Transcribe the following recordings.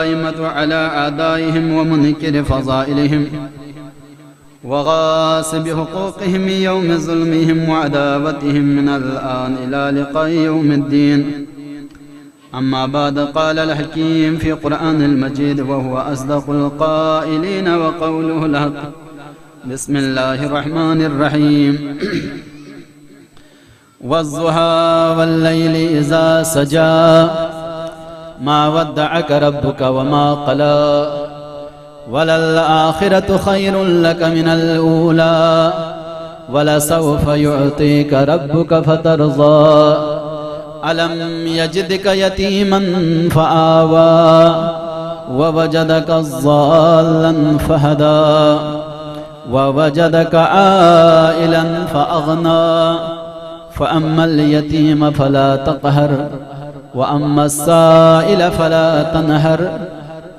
दाइमतु अला आदाइहिम व मुनकिर फ़ज़ाइलिहिम व गासिब हुकूक़िहिम यौम ज़ुल्मिहिम व अदावतिहिम मिनल आन इला लिक़ाइ यौमिद्दीन। अम्मा बाद क़ाल अल हकीम फ़ी क़ुरआनिल मजीद व हुवा अस्दक़ुल क़ाइलीन व क़ौलुहुल हक़। बिस्मिल्लाहिर रहमानिर रहीम। वज़्ज़ुहा वल्लैलि इज़ा सजा मा वद्दअक रब्बुक व मा क़ला वलल आखिरतु खैरुन लक मिनल ऊला वलसौफ युअतीक रब्बुक फतरज़ा। अलम यजिदक यतीमन फ़आवा ववजदक ज़ाल्लन फ़हदा ववजदक आइलन फ़अग़ना फ़अम्मल यतीम फ़ला तक़हर वअम्मस्साइल फ़ला तनहर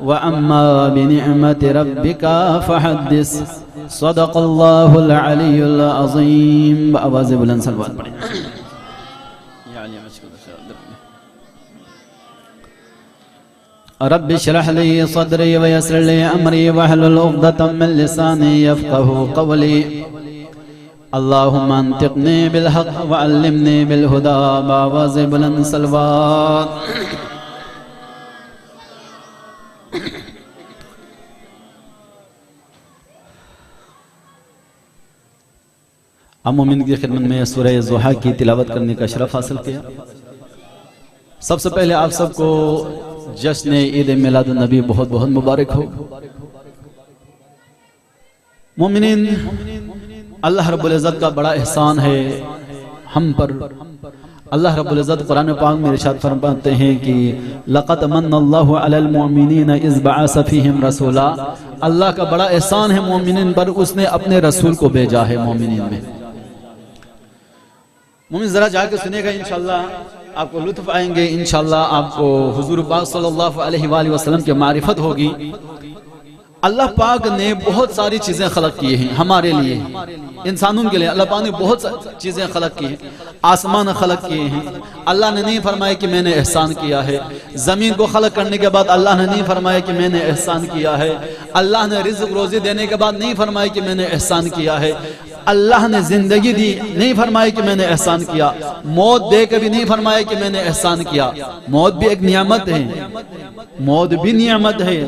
वअम्मा बिनिअमति रब्बिका फ़हद्दिस। सदक़ल्लाहुल अलियुल अज़ीम। आवाज़ बुलंद सलवात पढ़ें। रब्बि इश्रह ली सदरी व यस्सिर ली अमरी वहलुल उक़दतम मिन लिसानी यफ़क़हू क़ौली। अल्लाहुम्मा अंतिक़नी बिल हक़ व अल्लिमनी बिल हुदा। बावाज़ बुलंद सलवात। अब मोमिन की खिदमत में सूरह ज़ुहा की तिलावत करने का शरफ हासिल किया। सबसे पहले आप सबको जश्न ईद मिलादुन नबी बहुत बहुत मुबारक हो। मोमिनीन, अल्लाह रब्बुल इज़्ज़त का बड़ा एहसान है हम पर। अल्लाह रब्बुल इज़्ज़त कुरान पाक में इरशाद फरमाते हैं कि लक़द मन्नल्लाहु अलल मुअमिनीन इज़ बअस फ़ीहिम रसूला। अल्लाह का बड़ा एहसान है मोमिनीन पर, उसने अपने रसूल को भेजा है मोमिनीन में। मोमिन जरा जाकर सुनेगा, इंशाअल्लाह आपको लुत्फ आएंगे, इंशाअल्लाह आपको हुजूर पाक सल्लल्लाहु अलैहि वसल्लम की मारिफत होगी। अल्लाह पाक ने बहुत सारी चीजें खलक की हैं हमारे लिए, इंसानों के लिए। अल्लाह पाक ने बहुत चीजें खलक की हैं। आसमान खलक किए हैं, अल्लाह ने नहीं फरमाया कि मैंने एहसान किया है। जमीन को खलक करने के बाद अल्लाह ने नहीं फरमाया कि मैंने एहसान किया है। अल्लाह ने रिज़्क़ रोज़ी देने के बाद नहीं फरमाया कि मैंने एहसान किया है। अल्लाह ने जिंदगी दी, नहीं फरमाया कि मैंने एहसान किया। मौत दे के भी नहीं फरमाया कि मैंने एहसान किया। मौत भी एक नियामत है, मौत भी नियामत है।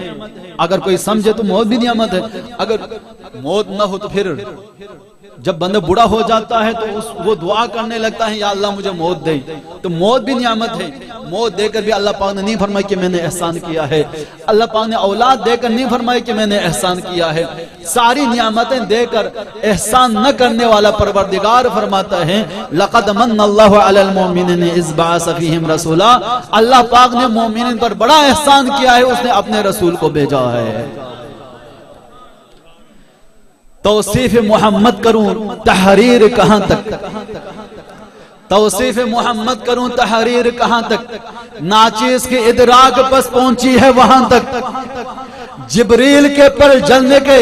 अगर कोई समझे तो मौत भी नियामत है। अगर मौत न हो तो फिर जब बंदा बूढ़ा हो जाता है तो वो दुआ करने लगता है, या अल्लाह मुझे मौत दे। तो मौत भी नियामत है। मौत देकर भी अल्लाह पाक ने नहीं फरमाया कि मैंने एहसान किया है। अल्लाह पाक ने औलाद देकर नहीं फरमाया कि मैंने एहसान किया है। सारी नियामतें देकर एहसान न करने वाला परवरदिगार फरमाता है लक़द मन्नल्लाहु अलल मुअमिनीना इज़ बअस फ़ीहिम रसूला। अल्लाह पाक ने मोमिनीन पर बड़ा एहसान किया है, उसने अपने रसूल को भेजा है। तौसीफ मोहम्मद करूं तहरीर कहां तक, तौसीफ मोहम्मद करूं तहरीर कहां तक, नाचीज के इदराक बस पहुंची है वहां तक। जिब्रील के पर जलने के,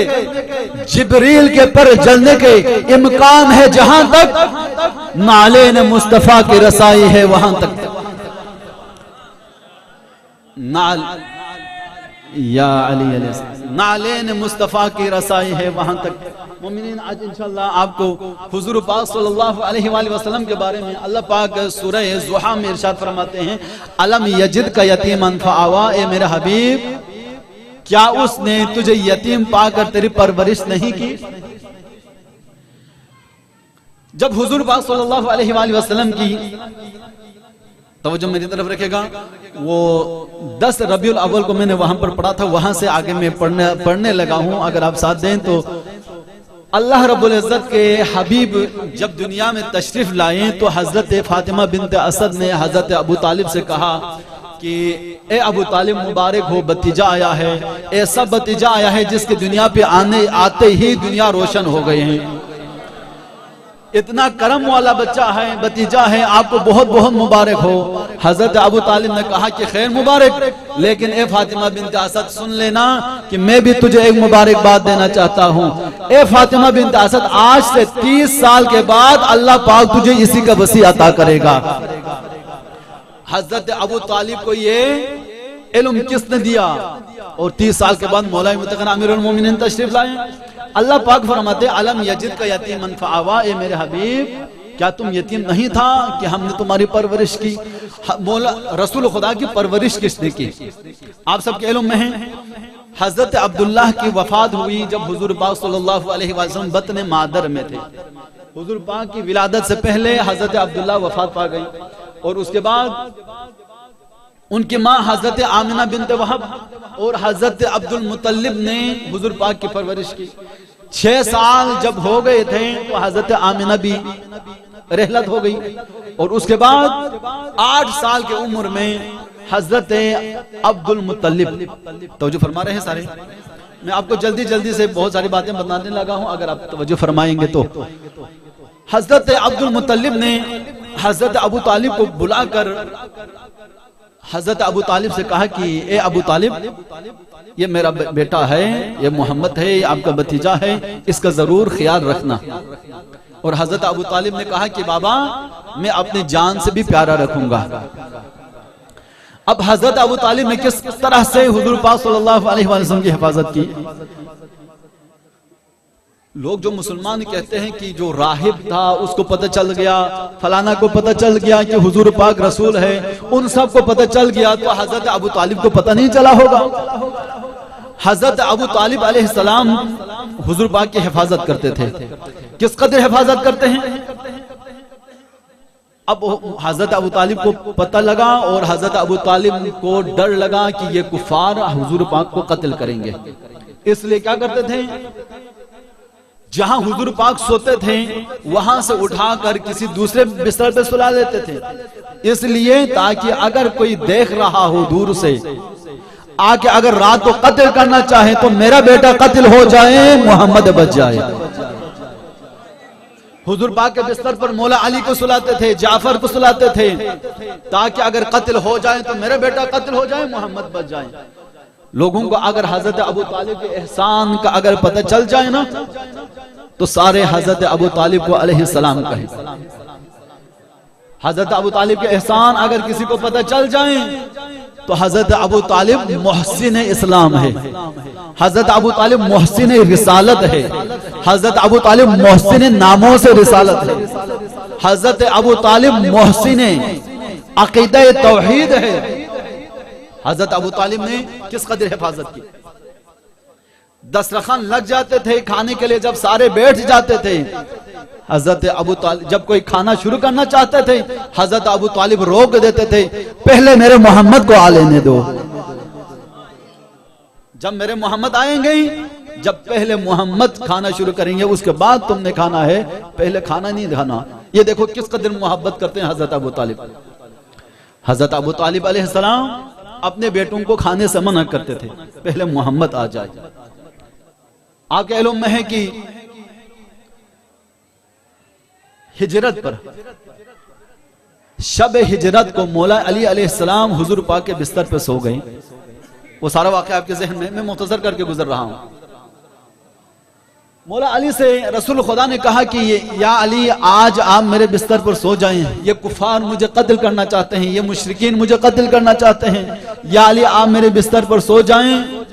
जिब्रील के पर जलने के इम्कान है जहां तक, नाले ने मुस्तफा की रसाई है वहां तक। नाल या अली नालेन मुस्तफ़ा की रसाई है वहां तक। मोमिनीन, आज इंशाअल्लाह आपको हुजूर पाक सल्लल्लाहु अलैहि वसल्लम के बारे में अल्लाह पाक सूरह ज़ुहा में इरशाद फरमाते हैं अलम यजिदक यतीमन फ़आवा। ए मेरे हबीब, क्या उसने तुझे यतीम पाकर तेरी परवरिश नहीं की? जब हुजूर पाक सल्लल्लाहु अलैहि वसल्लम की तवज्जो मेरी तरफ रखेगा, वो 10 रबीउल अव्वल को मैंने वहां पर पढ़ा था, वहां से आगे मैं पढ़ने लगा हूं। अगर आप साथ दें तो अल्लाह रब्बुल इज़्ज़त के हबीब जब दुनिया में तशरीफ लाए तो हजरत फातिमा बिन्त असद ने हजरत अबू तालिब से कहा कि ए अबू तालिब मुबारक हो, भतीजा आया है, ऐसा भतीजा आया है जिसके दुनिया पे आते ही दुनिया रोशन हो गए हैं। इतना करम वाला बच्चा है, भतीजा है, आपको बहुत बहुत मुबारक हो। हजरत अबू तालिब ने कहा कि खैर मुबारक, लेकिन ए फातिमा बिन्त असद सुन लेना कि मैं भी तुझे एक मुबारकबाद देना चाहता हूँ। ए फातिमा बिन्त असद, आज से 30 साल के बाद अल्लाह पाक तुझे इसी का वसी अता करेगा। हजरत अबू तालिब को ये इल्म किसने दिया? और 30 साल के बाद मौला मुतक़न अमीरुल मोमिनीन तशरीफ लाए। अल्लाह पाक फरमाते अलम यजिद का यतीमन फआवा, ए मेरे हबीब क्या तुम यतीम नहीं था कि हमने तुम्हारी परवरिश की? मौला रसूल खुदा की परवरिश किसने की? आप सबके इल्म में है हजरत अब्दुल्लाह की वफात हुई जब हुजूर पाक सल्लल्लाहु अलैहि वसल्लम बतन मादर में थे। हुजूर पाक की विलादत से पहले हजरत अब्दुल्लाह वफात पा गई और उसके बाद उनकी मां हजरत आमिना बिनत वहब और हजरत अब्दुल मुतल्लिब ने हुजूर पाक की परवरिश की। 6 साल जब हो गए थे तो हजरत आमिना भी रहलत हो गई और उसके बाद 8 साल की उम्र में हजरत अब्दुल मुतल्लिब, तवज्जो फरमा रहे हैं सारे? मैं आपको जल्दी जल्दी से बहुत सारी बातें बताने लगा हूं, अगर आप तवज्जो फरमाएंगे तो। हजरत अब्दुल मुतल्लिब ने हजरत अबू तालिब को बुलाकर हजरत अबू तालिब से कहा कि ए अबू तालिब, ये मेरा बेटा है, ये मोहम्मद है, ये आपका भतीजा है, इसका जरूर ख्याल रखना। और हजरत अबू तालिब ने कहा कि बाबा मैं अपनी जान से भी प्यारा रखूंगा। अब हजरत अबू तालिब ने किस तरह से हुजूर पाक सल्लल्लाहु अलैहि वसल्लम की हिफाजत की? लोग जो मुसलमान कहते हैं कि जो राहिब था उसको पता चल गया, फलाना को पता चल गया कि हुजूर पाक रसूल है, उन सब को पता चल गया, तो हजरत अबू तालिब को पता नहीं चला होगा? हजरत अबू तालिब अलैहिस्सलाम हुजूर पाक की हिफाजत करते थे। किस कदर हिफाजत करते हैं? अब हजरत अबू तालिब को पता लगा और हजरत अबू तालिब को डर लगा कि ये कुफार हुजूर पाक को कत्ल करेंगे, इसलिए क्या करते थे, जहां हुजूर पाक सोते थे वहां से उठाकर किसी दूसरे बिस्तर पे सुला देते थे, इसलिए ताकि अगर कोई देख रहा हो दूर से आके अगर रात को कत्ल करना चाहे तो मेरा बेटा कत्ल हो जाए, मोहम्मद बच जाए। हुजूर पाक के बिस्तर पर मौला अली को सुलाते थे, जाफर को सुलाते थे, ताकि अगर कत्ल हो जाए तो मेरा बेटा कत्ल हो जाए, मोहम्मद बच जाए। लोगों को अगर हजरत अबू तालिब के एहसान का अगर पता चल जाए ना तो सारे हजरत अबू तालिब को अलैहिस्सलाम कहें। हजरत अबू तालिब के एहसान अगर किसी को पता चल जाए तो हजरत अबू तालिब मोहसिन इस्लाम है, हजरत अबू तालिब मोहसिन रिसालत है, हजरत अबू तालिब मोहसिन नामों से रिसालत है, हजरत अबू तालिब मोहसिन अकीदा तौहीद है। हजरत अबू तालिब ने किस कदर हिफाजत की? दस्तरखान लग जाते थे खाने के लिए, जब सारे बैठ जाते थे, हजरत अबू तालिब जब कोई खाना शुरू करना चाहते थे हजरत अबू तालिब रोक देते थे, पहले मेरे मोहम्मद को आ लेने दो। जब मेरे मोहम्मद आएंगे, जब पहले मोहम्मद खाना शुरू करेंगे उसके बाद तुमने खाना है, पहले खाना नहीं खाना। ये देखो किस कदर मोहब्बत करते हैं हजरत अबू तालिब। हजरत अबू तालिब अलैहिस्सलाम अपने बेटों को खाने से मना करते थे, पहले मोहम्मद आ जाए। आपके इल्म में है कि हिजरत पर शब हिजरत को मौला अली अलैहिस्सलाम हुजूर पाक के बिस्तर पे सो गए। वो सारा वाक़या आपके ज़हन में, मैं मुख्तसर करके गुजर रहा हूं। मौला अली से रसूल खुदा ने कहा कि या अली आज आप मेरे बिस्तर पर सो जाएं, ये कुफार मुझे कत्ल करना चाहते हैं, ये मुशरिकीन मुझे कत्ल करना चाहते हैं, या अली आप मेरे बिस्तर पर सो जाएं,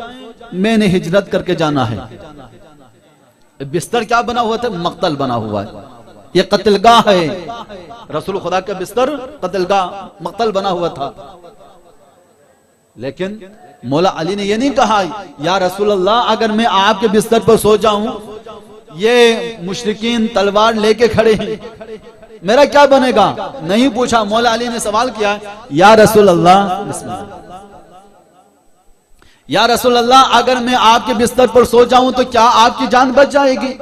मैंने हिजरत करके जाना है। बिस्तर क्या बना हुआ था? मक्तल बना हुआ है, ये कत्लगाह है। रसूल खुदा का बिस्तर कत्लगाह मक्तल बना हुआ था। लेकिन मौला अली ने यह नहीं कहा या रसूल अल्लाह अगर मैं आपके बिस्तर पर सो जाऊं, ये मुशरिकीन तलवार लेके खड़े हैं, मेरा क्या बनेगा? नहीं पूछा। मौला अली ने सवाल किया या रसूल अल्लाह, या रसूल अल्लाह अगर मैं आपके बिस्तर पर सो जाऊं तो क्या आपकी जान बच जाएगी?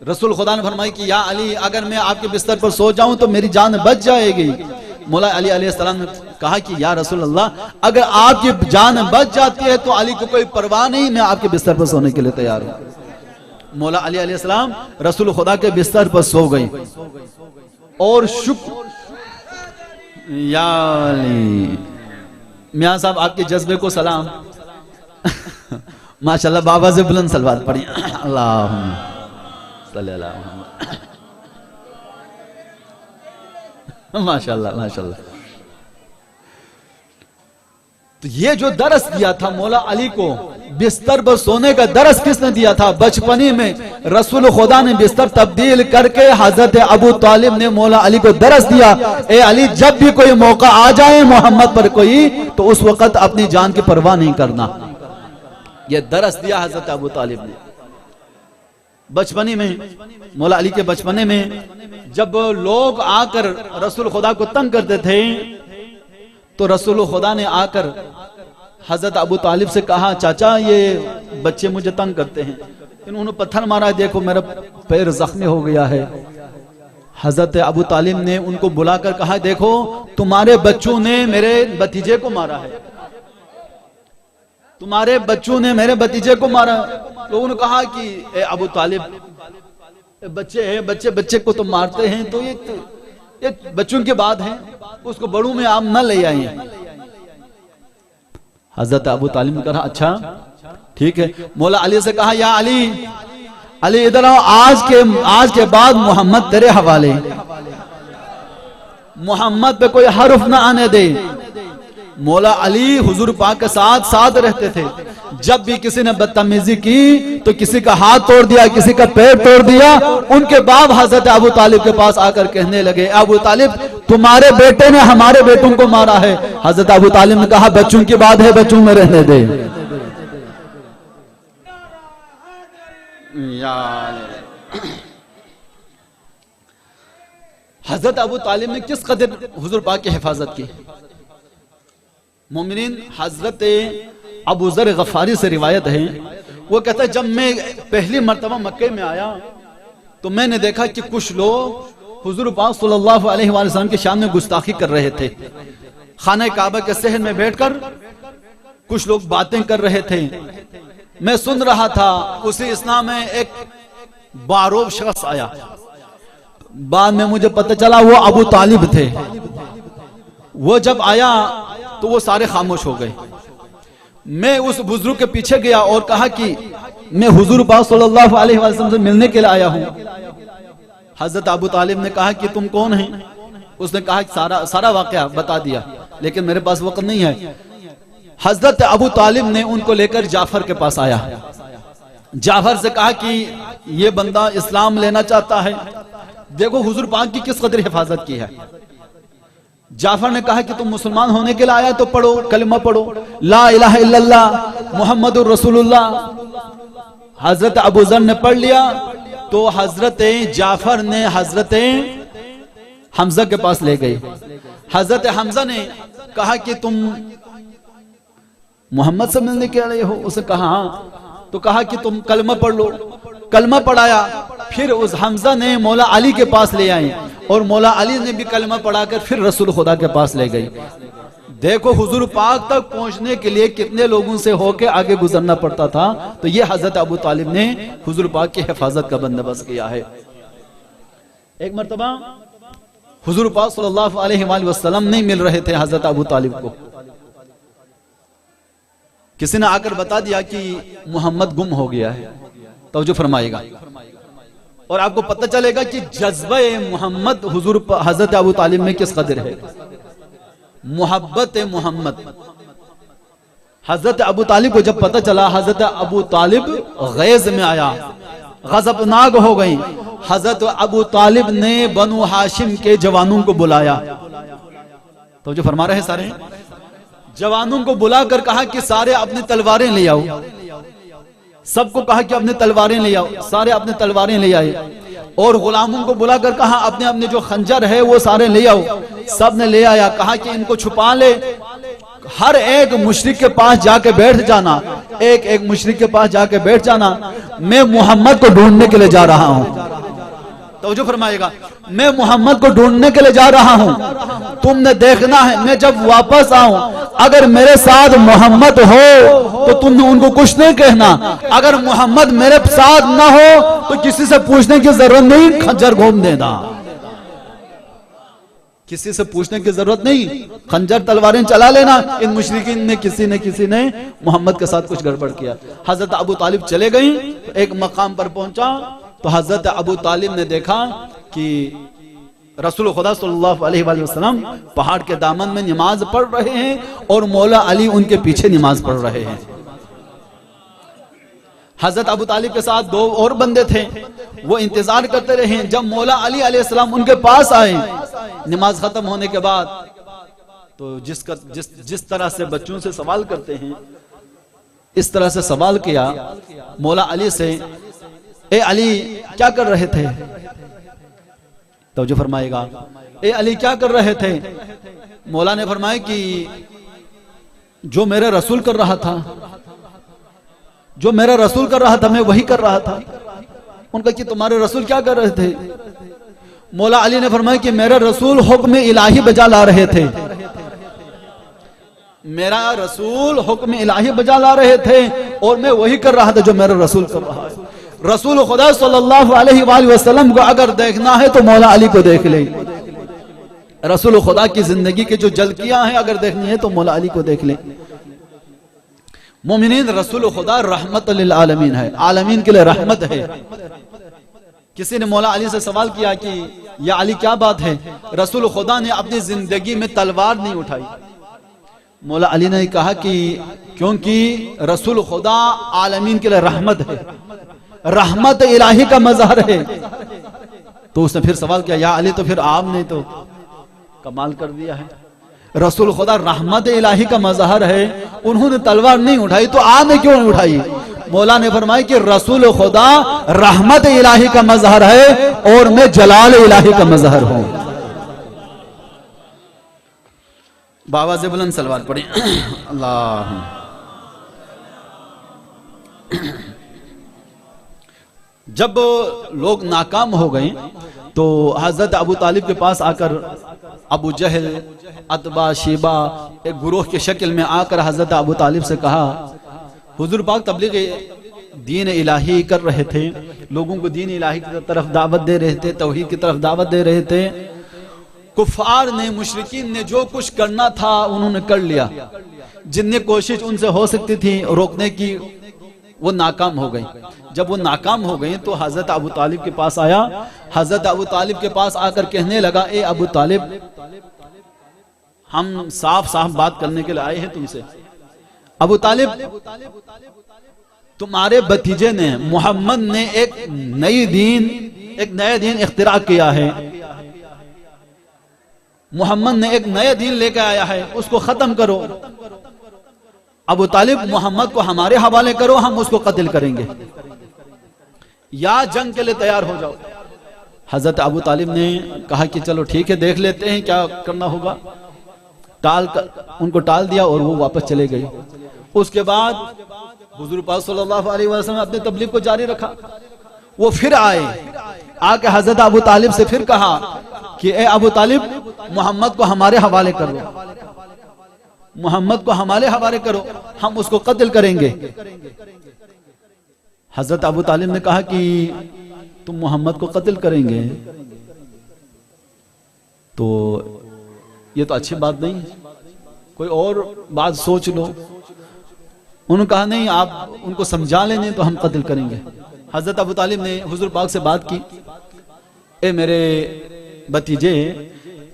रसूल खुदा ने फरमाया कि या अली अगर मैं आपके बिस्तर पर सो जाऊं तो मेरी जान बच जाएगी। मौला अली अलैहिस्सलाम ने कहा कि या रसूल अल्लाह अगर आपकी जान बच जाती है तो अली को कोई परवाह नहीं, मैं आपके बिस्तर पर सोने के लिए तैयार हूं। मौला अली अलैहिस्सलाम रसूल खुदा के बिस्तर पर सो गई और शुक्र या अली। मियां साहब आपके जज्बे को सलाम। माशाल्लाह बाबा से बुलंद सलवात पढ़ी। अल्लाहुम्मा सल्ली अला मुहम्मद। माशाल्लाह माशाल्लाह। तो ये जो दरस दिया था मौला अली को, बिस्तर पर सोने का दरस किसने दिया था? बचपनी में रसूल खुदा ने बिस्तर तब्दील करके हजरत अबू तालिब ने मौला अली को दरस दिया, ए अली जब भी कोई मौका आ जाए मोहम्मद पर कोई, तो उस वक्त अपनी जान की परवाह नहीं करना। यह दरस दिया हजरत अबू तालिब ने बचपनी में। मौला अली के बचपने में जब लोग आकर रसूल खुदा को तंग करते थे, तो रसूल खुदा ने आकर हजरत अबू तालिब से कहा, चाचा ये बच्चे मुझे तंग करते हैं, इन्होंने पत्थर मारा है, देखो मेरा पैर जख्मी हो गया है। हजरत अबू तालिब ने उनको बुलाकर कहा, देखो तुम्हारे बच्चों ने मेरे भतीजे को मारा है, तुम्हारे बच्चों ने मेरे भतीजे को मारा। लोगों ने कहा कि ए अबू तालिब, बच्चे हैं, बच्चे को तो मारते हैं, तो ये बच्चों की बात है, उसको बड़ों में आप न ले आए। हजरत अबू तालिब ने कहा, अच्छा ठीक है। मौला अली से कहा, या अली, अली इधर आओ, आज के बाद मोहम्मद तेरे हवाले, मोहम्मद पे कोई हर्फ ना आने दे। मौला अली हुजूर पाक के साथ रहते थे। जब भी किसी ने बदतमीजी की तो किसी का हाथ तोड़ दिया, किसी का पैर तोड़ दिया, उनके बाप हजरत अबू तालिब के पास आकर कहने लगे, अबू तालिब तुम्हारे बेटे ने हमारे बेटों को मारा है। हजरत अबू तालिब ने कहा, बच्चों की बात है, बच्चों में रहने दे। हजरत अबू तालिब ने किस कदर हुजूर पाक की हिफाजत की। मोमिनीन, हजरत अबू ज़र गफारी से रिवायत है, वो कहता है, जब मैं पहली मर्तबा मक्के में आया तो मैंने देखा कि कुछ लोग हुजूर पाक सल्लल्लाहु अलैहि वसल्लम के सामने गुस्ताखी कर रहे थे। खाने काबा के सहन में बैठकर कुछ लोग बातें कर रहे थे, मैं सुन रहा था। उसी इस्लाम में एक बारोब शख्स आया, बाद में मुझे पता चला वो अबू तालिब थे। वो जब आया तो वो सारे खामोश हो गए। मैं उस बुजुर्ग के पीछे गया और कहा कि मैं हुजूर पाक सल्लल्लाहु अलैहि वसल्लम से मिलने के लिए आया हूं। हजरत अबू तालिब ने कहा कि तुम कौन हैं? उसने कहा कि सारा वाकया बता दिया, लेकिन मेरे पास वक्त नहीं है। हजरत अबू तालिब ने उनको लेकर जाफर के पास आया। जाफर से कहा कि ये बंदा इस्लाम लेना चाहता है। देखो हुजूर पाक की किस कदर हिफाजत की है। जाफर ने कहा कि तुम मुसलमान होने के लिए आया तो पढ़ो, कलिमा पढ़ो, ला इलाहा इल्लल्लाह मुहम्मदुर रसूलुल्लाह। हजरत अबू ज़र ने पढ़ लिया तो हजरत जाफर ने हजरत हमजा के पास ले गई। हजरत हमजा ने कहा कि तुम मोहम्मद से मिलने के लिए हो? उसे कहा हाँ। तो कहा कि तुम कलमा पढ़ लो। कलमा पढ़ाया। फिर उस हमजा ने मौला अली के पास ले आए और मौला अली ने भी कलमा पढ़ाकर फिर रसूल खुदा के पास ले गई। देखो हुजूर पाक तक पहुंचने के लिए कितने लोगों से होके आगे गुजरना पड़ता था। तो ये हजरत अबू तालिब ने हुजूर पाक की हिफाजत का बंदोबस्त किया है। एक मर्तबा हुजूर पाक सल्लल्लाहु अलैहि वसल्लम नहीं मिल रहे थे हजरत अबू तालिब को। किसी ने आकर बता दिया कि मोहम्मद गुम हो गया है। तवज्जो फरमाएगा और आपको पता चलेगा कि जज्बा मोहम्मद हुजूर हजरत अबू तालिब में किस कदर है। मोहब्बत मोहम्मद। हजरत अबू तालिब को जब पता चला, हजरत अबू तालिब गैज़ में आया, गज़बनाक हो गई। हजरत अबू तालिब ने बनु हाशिम के जवानों को बुलाया। तो जो फरमा रहे सारे जवानों को बुलाकर कहा कि सारे अपनी तलवारें ले आओ। सबको कहा कि अपनी तलवारें ले आओ। सारे अपनी तलवारें ले आए और गुलामों को बुलाकर कहा अपने अपने जो खंजर है वो सारे ले आओ। सब ने ले आया। कहा कि इनको छुपा ले। हर एक मुशरिक के पास जाके बैठ जाना, एक एक मुशरिक के पास जाके बैठ जाना। मैं मोहम्मद को ढूंढने के लिए जा रहा हूँ। तो जो फरमाएगा, मैं मोहम्मद को ढूंढने के लिए जा रहा हूँ। तुमने देखना है मैं जब वापस आऊं, अगर मेरे साथ मोहम्मद हो तो तुमने उनको कुछ नहीं कहना। अगर मोहम्मद मेरे साथ ना हो तो किसी से पूछने की जरूरत नहीं, खंजर घूम देना। किसी से पूछने की जरूरत नहीं, खंजर तलवारें चला लेना। इन मुशरिकीन में किसी ने मोहम्मद के साथ कुछ गड़बड़ किया। हजरत अबू तालिब चले गई। एक मकाम पर पहुंचा तो हजरत अबू तालिब ने देखा कि रसूल खुदा सल्लल्लाहु अलैहि वसल्लम पहाड़ के दामन में नमाज पढ़ रहे हैं और मौला अली उनके पीछे नमाज पढ़ रहे हैं। हजरत अबू तालिब के साथ दो और बंदे थे, वो इंतजार करते रहे जब मौला अली अलैहिस्सलाम उनके पास आए नमाज खत्म होने के बाद। तो जिस तरह से बच्चों से सवाल करते हैं इस तरह से सवाल किया मौला अली से, ए अली क्या कर रहे थे? तो जो फरमाएगा, ए अली क्या कर रहे थे? मौला ने फरमाया कि जो मेरा रसूल कर रहा था, जो मेरा रसूल कर रहा था मैं वही कर रहा था। उनका कि तुम्हारे रसूल क्या कर रहे थे? मौला अली ने फरमाया कि मेरा रसूल हुक्म इलाही बजा ला रहे थे, मेरा रसूल हुक्म इलाही बजा ला रहे थे और मैं वही कर रहा था जो मेरा रसूल कर रहा है। रसूल खुदा सल्लल्लाहु अलैहि वसल्लम को अगर देखना है तो मौला अली को देख ले। रसूल खुदा की जिंदगी के जो जल्कियां हैं अगर देखनी है तो मौला अली को देख ले। मोमिनीन, रसूल खुदा रहमत लिल आलमीन है, आलमीन के लिए रहमत है। किसी ने मौला अली से सवाल किया कि या अली क्या बात है, रसूल खुदा ने अपनी जिंदगी में तलवार नहीं उठाई। मौला अली ने कहा कि क्योंकि रसूल खुदा आलमीन के लिए रहमत है, रहमत इलाही का मज़हर है। तो उसने फिर सवाल किया, या अली तो फिर आपने तो कमाल कर दिया है, रसूल खुदा रहमत इलाही का मज़हर है, उन्होंने तलवार नहीं उठाई तो आपने क्यों नहीं उठाई? मौला ने फरमाया कि रसूल खुदा रहमत इलाही का मज़हर है और मैं जलाल इलाही का मज़हर हूं। बाबा से बुलंद सलवात पढ़े अल्लाह। जब लोग नाकाम हो गए तो हजरत अबू तालिब के पास आकर अबू जहल, अतबा, शेबा एक गुरोह के शक्ल में आकर हजरत अबू तालिब से कहा, हुजूर पाक तबलीग दीन इलाही कर रहे थे, लोगों को दीन इलाही की तरफ दावत दे रहे थे, तौहीद की तरफ दावत दे रहे थे। कुफार ने, मुशरिकीन ने जो कुछ करना था उन्होंने कर लिया, जितनी कोशिश उनसे हो सकती थी रोकने की वो नाकाम हो गई। जब वो नाकाम हो गई तो हजरत अबू तालिब के पास आया। हजरत अबू तालिब के पास आकर कहने लगा, ए अबू तालिब, हम साफ साफ बात करने के लिए आए हैं तुमसे। अबू तालिब, तुम्हारे भतीजे ने, मोहम्मद ने एक नया दीन इख्तिरा किया है, मोहम्मद ने एक नया दीन लेकर आया है, उसको खत्म करो। अबू तालिब, मोहम्मद को हमारे हवाले करो, हम उसको कत्ल करेंगे, या जंग के लिए तैयार हो जाओ। हजरत अबू तालिब ने कहा कि चलो ठीक है, देख लेते हैं क्या करना होगा। उनको टाल दिया और वो वापस चले गए। उसके बाद हुजूर पाक सल्लल्लाहु अलैहि वसल्लम अपने तबलीग को जारी रखा। वो फिर आए, आके हजरत अबू तालिब से फिर कहा कि ए अबू तालिब, मोहम्मद को हमारे हवाले करो, मोहम्मद को हमारे हवाले करो, हम उसको कत्ल करेंगे। हजरत अबू तालिब ने कहा कि तुम मोहम्मद को कत्ल करेंगे तो ये तो अच्छी बात नहीं, कोई और बात सोच लो। उन्होंने कहा नहीं, आप उनको समझा लेने तो हम कत्ल करेंगे। हजरत अबू तालिब ने हुजूर पाक से बात की, ए मेरे भतीजे,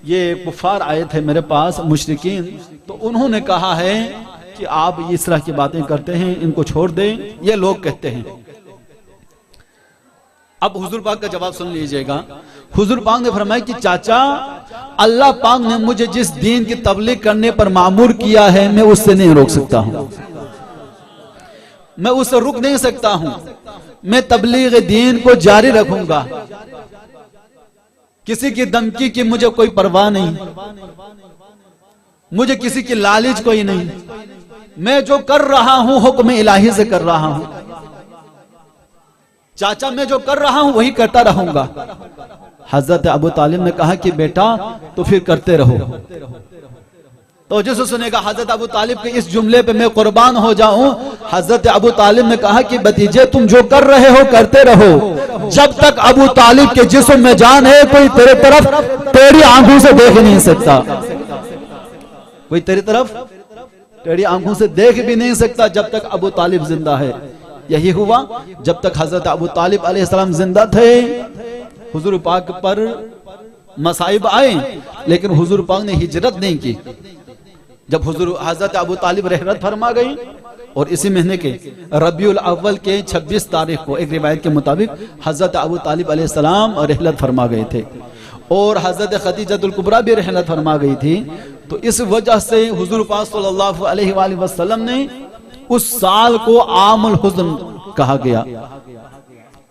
ये कुफार आए थे मेरे पास, मुशरिकीन, तो उन्होंने कहा है कि आप इस तरह की बातें करते हैं, इनको छोड़ दें, ये लोग कहते हैं। अब हुजूर पाक का जवाब सुन लीजिएगा। हुजूर पाक ने फरमाया कि चाचा, अल्लाह पाक ने मुझे जिस दीन की तबलीग करने पर मामूर किया है मैं उससे नहीं रोक सकता हूं, मैं उससे रुक नहीं सकता हूं। मैं तबलीग दीन को जारी रखूंगा, किसी की धमकी की मुझे कोई परवाह नहीं, मुझे किसी की लालच कोई नहीं, मैं जो कर रहा हूं हुक्म इलाही से कर रहा हूं। चाचा, मैं जो कर रहा हूं वही करता रहूंगा। हजरत अबू तालिब ने कहा कि बेटा तो फिर करते रहो। तो जिसे सुनेगा हजरत अबू तालिब के इस जुमले पे मैं कुर्बान हो जाऊं। हजरत अबू तालिब ने कहा कि भतीजे, तुम जो कर रहे हो करते रहो, जब तक अबू तालिब के जिस्म में जान है कोई तेरे तरफ तेरी आंखों से देख नहीं सकता, कोई तेरी तरफ तेरी आंखों से देख भी नहीं सकता जब तक अबू तालिब जिंदा है। यही हुआ जब तक हजरत अबू तालिब अलैहिस्सलाम जिंदा थे। हुजूर पाक पर मसाइब आए, लेकिन हुजूर पाक ने हिजरत नहीं की। जब हुजूर हजरत अबू तालिब रहरत फरमा गई और इसी महीने के रबीउल अव्वल के 26 तारीख को एक रिवायत के मुताबिक हजरत अबू तालिब अलैहिस्सलाम रहलत फरमा गए थे और हजरत खदीजतुल कुबरा भी रहलत फरमा गई थी। तो इस वजह से हुजूर पाक सल्लल्लाहु अलैहि वसल्लम ने उस साल को आमुल हुज़्न कहा गया,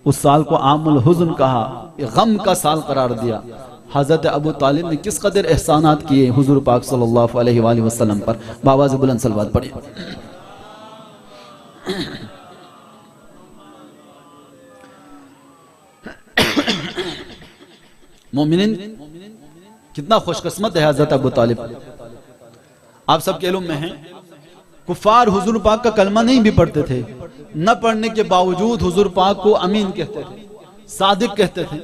उस साल को आमुल हुज़्न कहा, गम का साल करार दिया। हजरत अबू तालिब ने किस कदर एहसानात किए हुजूर पाक सल्लल्लाहु अलैहि वसल्लम पर। बावाज़ बुलंद सलवात पढ़िए। मोमिनीन कितना खुशकिस्मत है हजरत अबू तालिब। आप सबके इल्म में हैं कुफार हुजूर पाक का कलमा नहीं भी पढ़ते थे, न पढ़ने के बावजूद हुजूर पाक को अमीन कहते थे, सादिक कहते थे,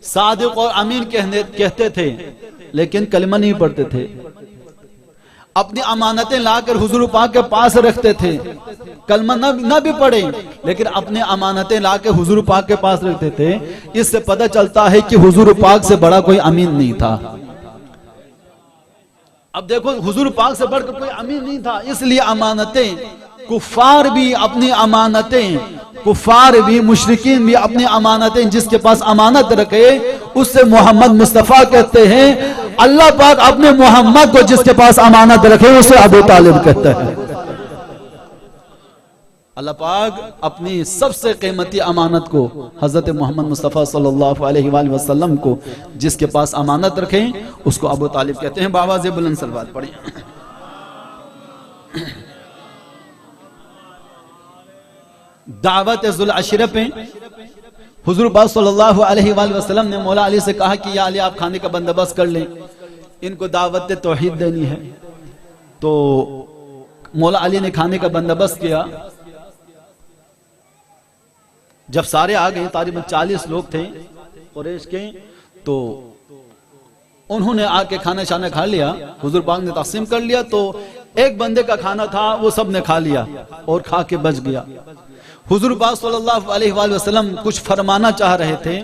सादिक और अमीन कहते थे, लेकिन कलमा नहीं पढ़ते थे। अपनी अमानतें लाकर हुजूर पाक के पास रखते थे, कलमा न भी पढ़े, लेकिन अपने अमानतें लाकर हुजूर पाक के पास रखते थे। इससे पता चलता है कि हुजूर पाक से बड़ा कोई अमीन नहीं था। अब देखो हुजूर पाक से बढ़कर कोई अमीन नहीं था, इसलिए अमानतें कुफार भी अपनी अमानतें, कुफार भी मुशरिकीन भी अपनी अमानतें जिसके पास अमानत रखे उससे मोहम्मद मुस्तफ़ा कहते हैं। अल्लाह पाक अपने मोहम्मद को जिसके पास अमानत रखे उसे अबू तालिब कहते हैं। अल्लाह पाक अपनी सबसे कीमती अमानत को हजरत मोहम्मद मुस्तफ़ा सल्लल्लाहु अलैहि वसल्लम को जिसके पास अमानत रखें उसको अबू तालिब कहते हैं। बावाज़ बुलंद सलवात पढ़िए। दावत ज़ुल अशरा पे हुजूर पाक सल्लल्लाहु अलैहि वसल्लम ने मौला अली से कहा कि या अली आप खाने का बंदोबस्त कर लें, इनको दावत तौहीद देनी है। तो मौला अली ने खाने का बंदोबस्त किया। जब सारे आ गए, तकरीबन 40 लोग थे कुरैश के, तो उन्होंने आके खाना शाना खा लिया। हुजूर पाक ने तक़सीम कर लिया, तो एक बंदे का खाना था वो सब ने खा लिया और खा के बच गया। हुजूर पाक सल्लल्लाहु अलैहि वसल्लम कुछ फरमाना चाह रहे थे,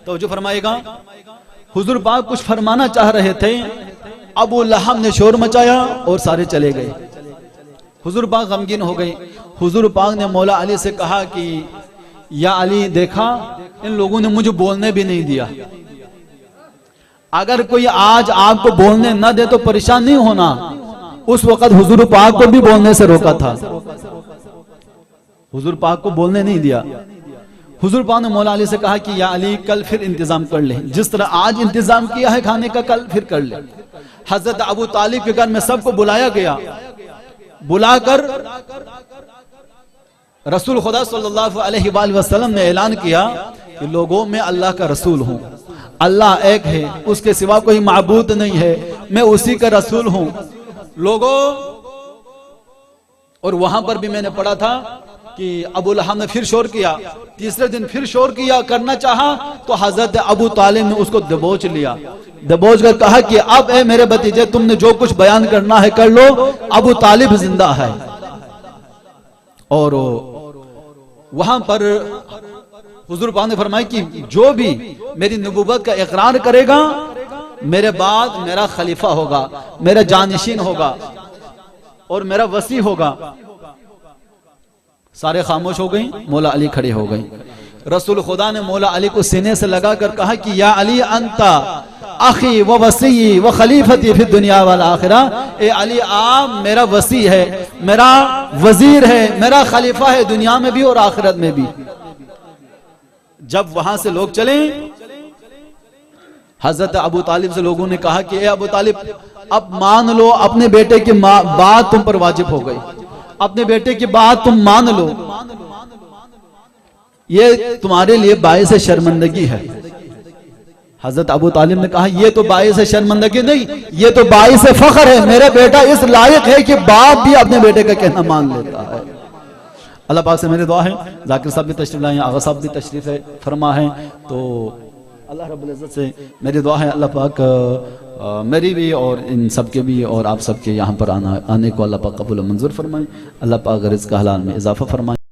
तो जो फरमाएगा, हुजूर पाक कुछ फरमाना चाह रहे थे, अबू लहब ने शोर मचाया और सारे चले गए। हुजूर पाक गमगीन हो गए। हुजूर पाक ने मौला अली से कहा कि या अली, देखा इन लोगों ने मुझे बोलने भी नहीं दिया। अगर कोई आज आपको बोलने न दे तो परेशान नहीं होना। उस वक्त हुजूर पाक को भी बोलने से रोका था, हुजूर पाक को बोलने नहीं दिया। हुजूर पाक ने मौला अली से कहा कि या अली, कल फिर इंतजाम कर ले, जिस तरह आज इंतजाम किया है खाने का, कल फिर कर ले। हजरत अबू तालिब के घर में सबको बुलाया गया। बुलाकर रसूल खुदा सल्लल्लाहु अलैहि वसल्लम ने ऐलान किया कि लोगों में अल्लाह का रसूल हूं, अल्लाह एक है, उसके सिवा कोई माबूद नहीं है, मैं उसी का रसूल हूं लोगों। और वहां पर भी मैंने पढ़ा था कि अबू लहब ने फिर शोर किया, तीसरे दिन फिर शोर किया, करना चाहा, तो हजरत अबू तालिब ने उसको दबोच लिया। दबोच कर कहा कि अब ए मेरे भतीजे, तुमने जो कुछ बयान करना है कर लो, अबू तालिब जिंदा है। और वहां पर हुजूर पाक ने फरमाया कि जो भी मेरी नबूवत का इकरार करेगा, मेरे बाद मेरा खलीफा होगा, मेरा जानशीन होगा और मेरा वसी होगा। सारे खामोश हो गए, मौला अली खड़े हो गए। रसूल खुदा ने मौला अली को सीने से लगाकर कहा कि या अली, अंता अखी व वसी व खलीफती फिर दुनिया वाला आखिरा। ए अली, आप मेरा वसी है, मेरा वजीर है, मेरा खलीफा है, दुनिया में भी और आखिरत में भी। जब वहां से लोग चले, हजरत अबू तालिब से लोगों ने कहा कि ए अबू तालिब, अब मान लो अपने बेटे की बात तुम पर वाजिब हो गई, अपने बेटे की बात तुम मान लो, ये तुम्हारे लिए बाइस शर्मिंदगी है। हजरत अबू तालिब ने कहा ये तो बाइस शर्मिंदगी नहीं, ये तो बाइस फख्र है, मेरा बेटा इस लायक है कि बाप भी अपने बेटे का कहना मान लेता है। अल्लाह पाक से मेरी दुआ है, जाकिर साहब भी तशरीफ लाए, आगा साहब भी तशरीफ फरमा है, तो अल्लाह रब्बुल इज्जत से मेरी दुआ है अल्लाह पाक मेरी भी और इन सबके भी और आप सबके यहाँ पर आने को अल्लाह पाक कबूल मंजूर फरमाए। अल्लाह पाक रिज़्क़ हलाल में इजाफा फरमाए।